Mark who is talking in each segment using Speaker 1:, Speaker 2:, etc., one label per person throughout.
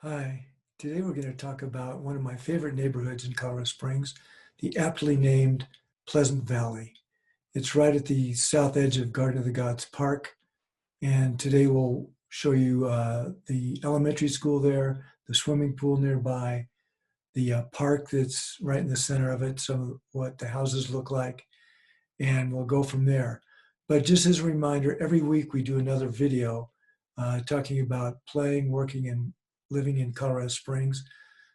Speaker 1: Hi, today we're going to talk about one of my favorite neighborhoods in Colorado Springs, the aptly named Pleasant Valley. It's right at the south edge of Garden of the Gods Park, and today we'll show you the elementary school there, the swimming pool nearby, the park that's right in the center of it, some of what the houses look like, and we'll go from there. But just as a reminder, every week we do another video talking about playing, working, and living in Colorado Springs.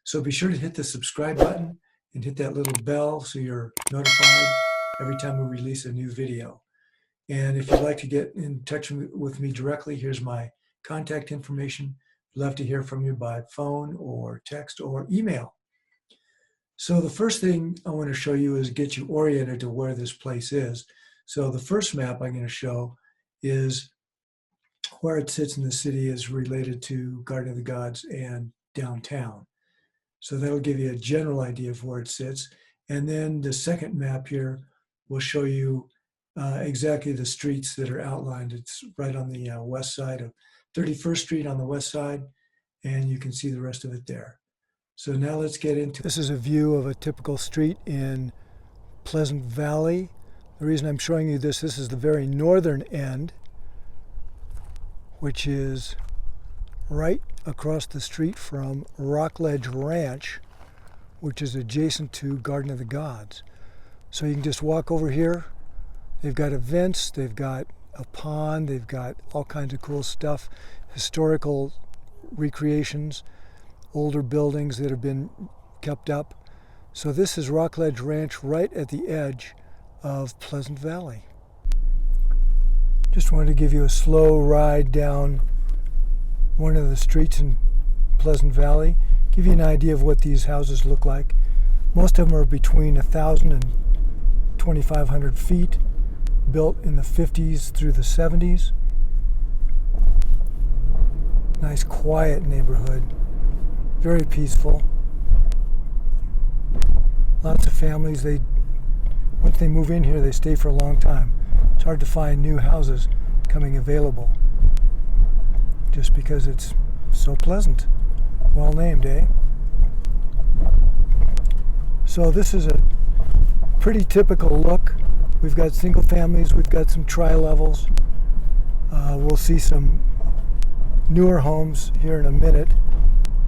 Speaker 1: So be sure to hit the subscribe button and hit that little bell so you're notified every time we release a new video. And if you'd like to get in touch with me directly, here's my contact information. I'd love to hear from you by phone or text or email. So the first thing I want to show you is get you oriented to where this place is. So the first map I'm going to show is where it sits in the city is related to Garden of the Gods and downtown. So that'll give you a general idea of where it sits. And then the second map here will show you exactly the streets that are outlined. It's right on the west side of 31st Street on the west side, and you can see the rest of it there. So now let's get into it. This is a view of a typical street in Pleasant Valley. The reason I'm showing you this is the very northern end, which is right across the street from Rockledge Ranch, which is adjacent to Garden of the Gods. So you can just walk over here. They've got events, they've got a pond, they've got all kinds of cool stuff, historical recreations, older buildings that have been kept up. So this is Rockledge Ranch right at the edge of Pleasant Valley. Just wanted to give you a slow ride down one of the streets in Pleasant Valley, give you an idea of what these houses look like. Most of them are between 1,000 and 2,500 feet, built in the 50s through the 70s. Nice quiet neighborhood, very peaceful. Lots of families, once they move in here, they stay for a long time. It's hard to find new houses coming available just because it's so pleasant. Well named, eh? So this is a pretty typical look. We've got single families, we've got some tri-levels. We'll see some newer homes here in a minute,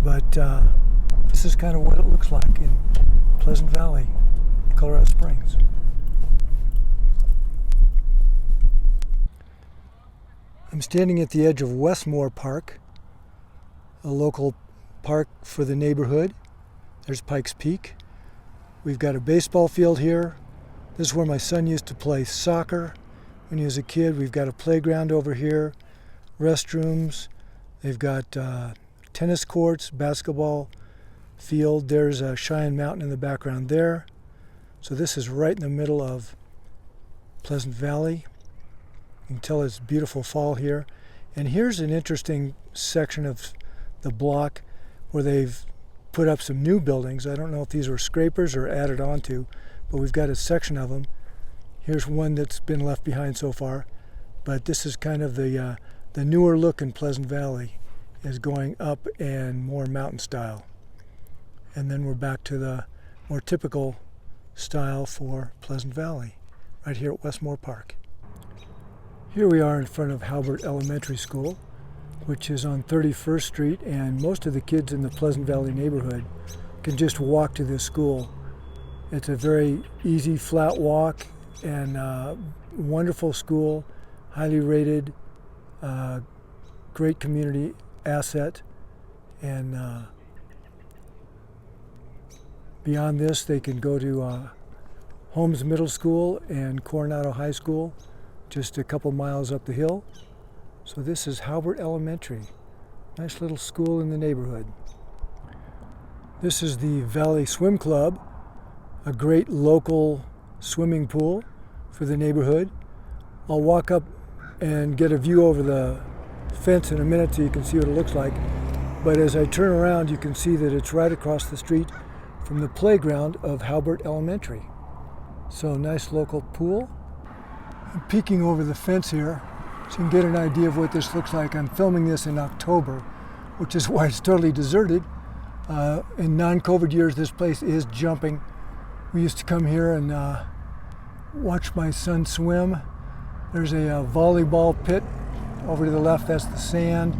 Speaker 1: but this is kind of what it looks like in Pleasant Valley, Colorado Springs. I'm standing at the edge of Westmore Park, a local park for the neighborhood. There's Pikes Peak. We've got a baseball field here. This is where my son used to play soccer when he was a kid. We've got a playground over here, restrooms. They've got tennis courts, basketball field. There's Cheyenne Mountain in the background there. So this is right in the middle of Pleasant Valley. You can tell it's beautiful fall here. And here's an interesting section of the block where they've put up some new buildings. I don't know if these were scrapers or added onto, but we've got a section of them. Here's one that's been left behind so far, but this is kind of the newer look in Pleasant Valley, is going up and more mountain style. And then we're back to the more typical style for Pleasant Valley, right here at Westmore Park. Here we are in front of Halbert Elementary School, which is on 31st Street, and most of the kids in the Pleasant Valley neighborhood can just walk to this school. It's a very easy, flat walk, and wonderful school, highly rated, great community asset. And beyond this, they can go to Holmes Middle School and Coronado High School, just a couple miles up the hill. So this is Halbert Elementary, nice little school in the neighborhood. This is the Valley Swim Club, a great local swimming pool for the neighborhood. I'll walk up and get a view over the fence in a minute so you can see what it looks like. But as I turn around, you can see that it's right across the street from the playground of Halbert Elementary. So nice local pool. I'm peeking over the fence here so you can get an idea of what this looks like. I'm filming this in October, which is why it's totally deserted. In non-COVID years, this place is jumping. We used to come here and watch my son swim. There's a volleyball pit over to the left, that's the sand.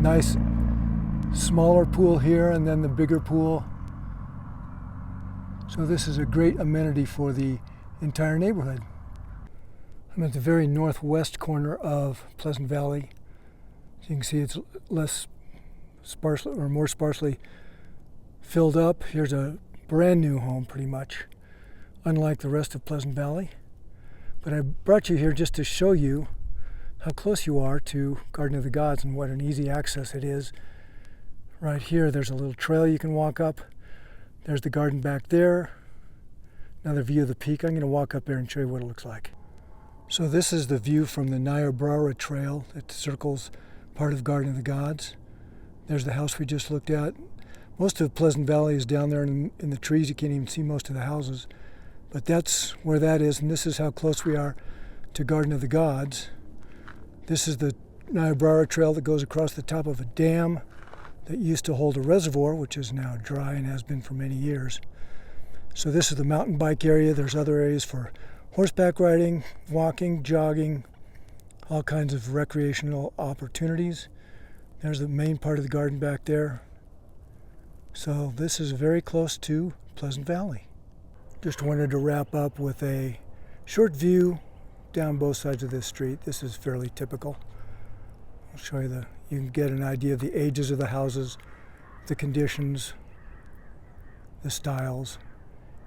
Speaker 1: Nice smaller pool here, and then the bigger pool. So this is a great amenity for the entire neighborhood. I'm at the very northwest corner of Pleasant Valley. As you can see, it's less sparsely or more sparsely filled up. Here's a brand new home, pretty much, unlike the rest of Pleasant Valley. But I brought you here just to show you how close you are to Garden of the Gods and what an easy access it is. Right here, there's a little trail you can walk up. There's the garden back there. Another view of the peak. I'm going to walk up there and show you what it looks like. So this is the view from the Niobrara Trail that circles part of Garden of the Gods. There's the house we just looked at. Most of Pleasant Valley is down there in the trees. You can't even see most of the houses. But that's where that is, and this is how close we are to Garden of the Gods. This is the Niobrara Trail that goes across the top of a dam that used to hold a reservoir, which is now dry and has been for many years. So this is the mountain bike area. There's other areas for horseback riding, walking, jogging, all kinds of recreational opportunities. There's the main part of the garden back there. So this is very close to Pleasant Valley. Just wanted to wrap up with a short view down both sides of this street. This is fairly typical. I'll show you you can get an idea of the ages of the houses, the conditions, the styles.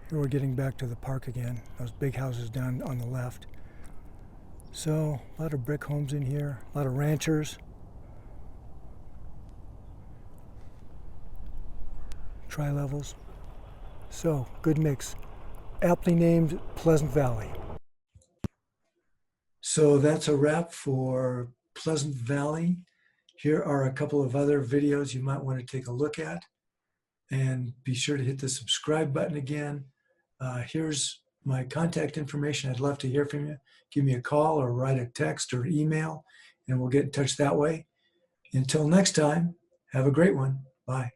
Speaker 1: Here we're getting back to the park again, those big houses down on the left. So a lot of brick homes in here, a lot of ranchers. Tri-levels. So, good mix. Aptly named Pleasant Valley. So that's a wrap for Pleasant Valley. Here are a couple of other videos you might want to take a look at. And be sure to hit the subscribe button again. Here's my contact information. I'd love to hear from you. Give me a call or write a text or email, and we'll get in touch that way. Until next time, have a great one. Bye.